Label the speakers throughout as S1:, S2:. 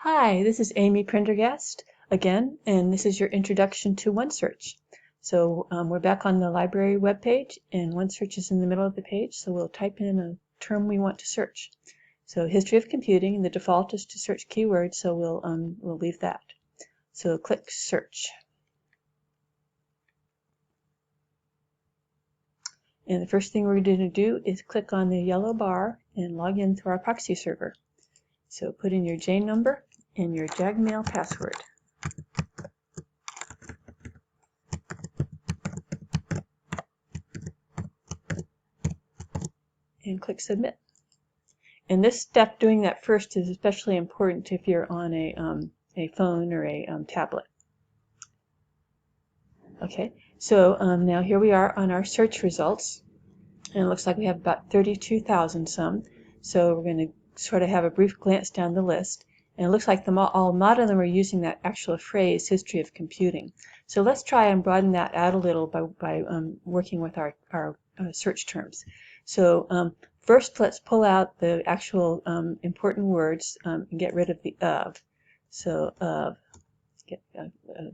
S1: Hi, this is Amy Prendergast again, and this is your introduction to OneSearch. So we're back on the library webpage, and OneSearch is in the middle of the page, so we'll type in a term we want to search. So history of computing, the default is to search keywords, so we'll leave that. So click search. And the first thing we're going to do is click on the yellow bar and log in through our proxy server. So put in your Jane number and your Jagmail password. And click submit. And this step, doing that first, is especially important if you're on a phone or a tablet. Okay, so now here we are on our search results, and it looks like we have about 32,000 some. So we're going to sort of have a brief glance down the list, and it looks like a lot of them are using that actual phrase, history of computing. So let's try and broaden that out a little by working with our search terms. So first, let's pull out the actual important words and get rid of the of. So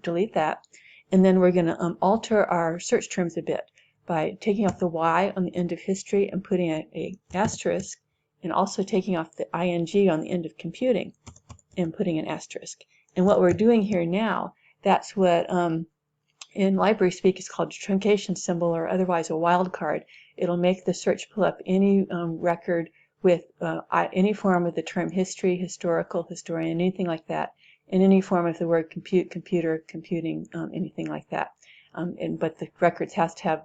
S1: delete that. And then we're going to alter our search terms a bit by taking off the Y on the end of history and putting a asterisk, and also taking off the ing on the end of computing and putting an asterisk. And what we're doing here now, that's what in library speak is called a truncation symbol, or otherwise a wildcard. It'll make the search pull up any record with any form of the term history, historical, historian, anything like that, in any form of the word compute, computer, computing, anything like that. But the records has to have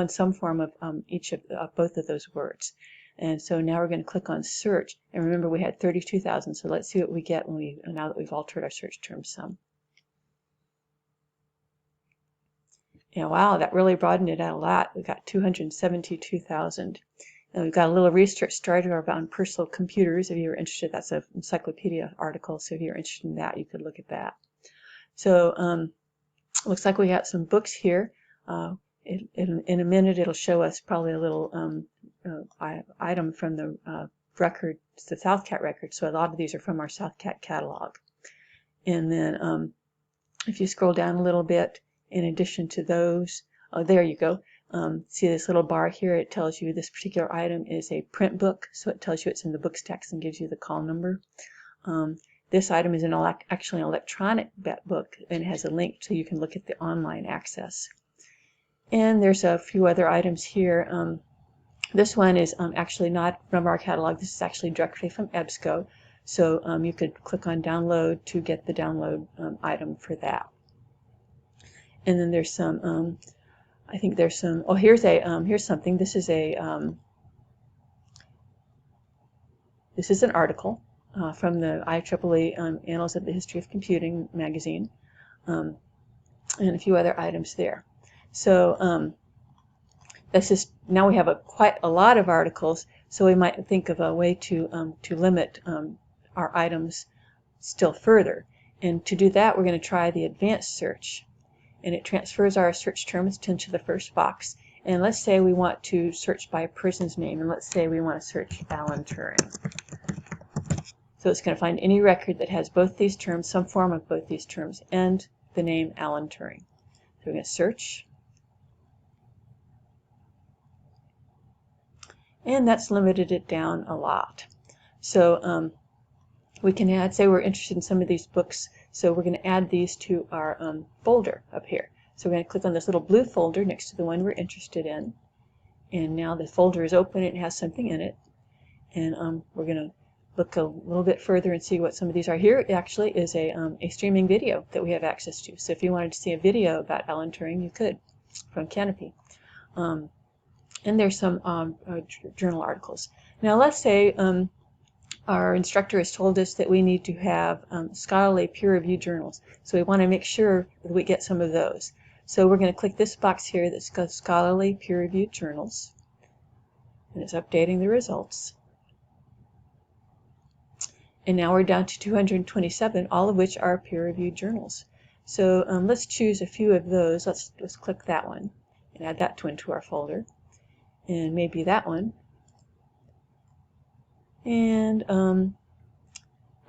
S1: some form of each of both of those words. And so now we're going to click on search, and remember we had 32,000. So let's see what we get now that we've altered our search terms some. Yeah, wow, that really broadened it out a lot. We've got 272,000. And we've got a little research started about personal computers. If you're interested, that's an encyclopedia article. So if you're interested in that, you could look at that. So looks like we got some books here. In a minute, it'll show us probably a little item from the record, the Southcat record. So a lot of these are from our Southcat catalog. And then if you scroll down a little bit, in addition to those, oh, there you go. See this little bar here? It tells you this particular item is a print book, so it tells you it's in the books text and gives you the call number. This item is actually an electronic book, and has a link so you can look at the online access. And there's a few other items here. This one is actually not from our catalog. This is actually directly from EBSCO. So you could click on download to get the download item for that. And then there's some, I think there's some, oh, here's something. This is an article from the IEEE Annals of the History of Computing magazine, and a few other items there. So this is, now we have quite a lot of articles, so we might think of a way to limit our items still further. And to do that, we're going to try the advanced search. And it transfers our search terms into the first box. And let's say we want to search by a person's name, and let's say we want to search Alan Turing. So it's going to find any record that has both these terms, some form of both these terms, and the name Alan Turing. So we're going to search. And that's limited it down a lot. So we can add, say we're interested in some of these books, so we're going to add these to our folder up here. So we're going to click on this little blue folder next to the one we're interested in. And now the folder is open, and it has something in it. And we're going to look a little bit further and see what some of these are. Here actually is a streaming video that we have access to. So if you wanted to see a video about Alan Turing, you could, from Canopy. And there's some journal articles. Now let's say our instructor has told us that we need to have scholarly peer-reviewed journals. So we want to make sure that we get some of those. So we're going to click this box here that's got scholarly peer-reviewed journals. And it's updating the results. And now we're down to 227, all of which are peer-reviewed journals. So let's choose a few of those. Let's click that one and add that into our folder. And maybe that one. And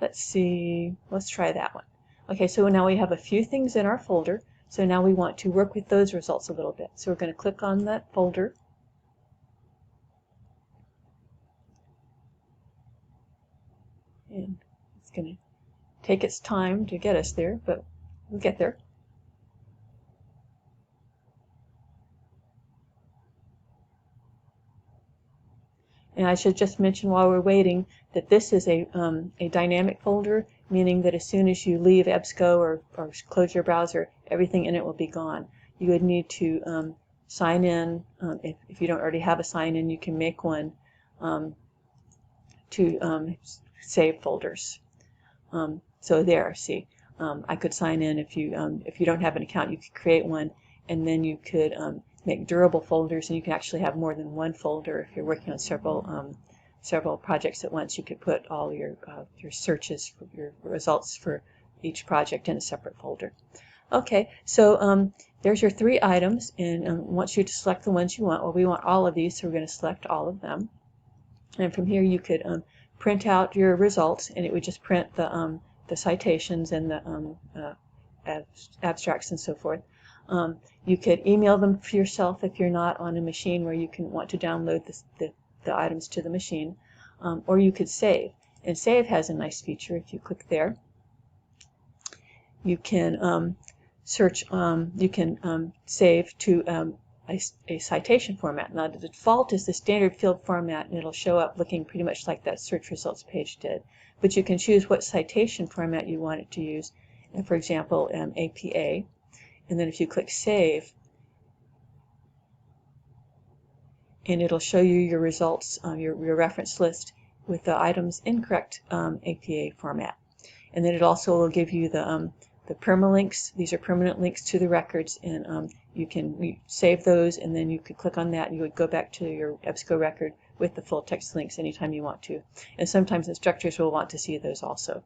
S1: let's see, let's try that one. Okay, so now we have a few things in our folder, so now we want to work with those results a little bit. So we're going to click on that folder, and it's going to take its time to get us there, but we'll get there. And I should just mention while we're waiting that this is a dynamic folder, meaning that as soon as you leave EBSCO or close your browser, everything in it will be gone. You would need to sign in. If you don't already have a sign-in, you can make one to save folders. So there, see, I could sign in. If you don't have an account, you could create one, and then you could make durable folders, and you can actually have more than one folder. If you're working on several projects at once, you could put all your searches, your results for each project in a separate folder. Okay, so there's your 3 items, and wants you to select the ones you want. Well, we want all of these, so we're going to select all of them. And from here, you could print out your results, and it would just print the citations and the abstracts and so forth. You could email them for yourself if you're not on a machine where you can want to download the items to the machine, or you could save. And save has a nice feature. If you click there, you can search. You can save to a citation format. Now the default is the standard field format, and it'll show up looking pretty much like that search results page did. But you can choose what citation format you want it to use. And for example, APA. And then if you click Save, and it'll show you your results, your reference list with the items in correct APA format. And then it also will give you the permalinks. These are permanent links to the records, and you can save those, and then you could click on that, and you would go back to your EBSCO record with the full text links anytime you want to. And sometimes instructors will want to see those also.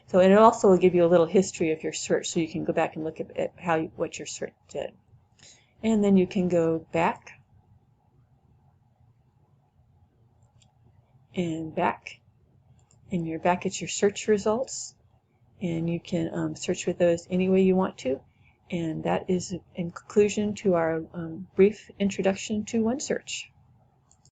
S1: So, and it also will give you a little history of your search, so you can go back and look at what your search did. And then you can go back and back, and you're back at your search results, and you can search with those any way you want to. And that is in conclusion to our brief introduction to OneSearch.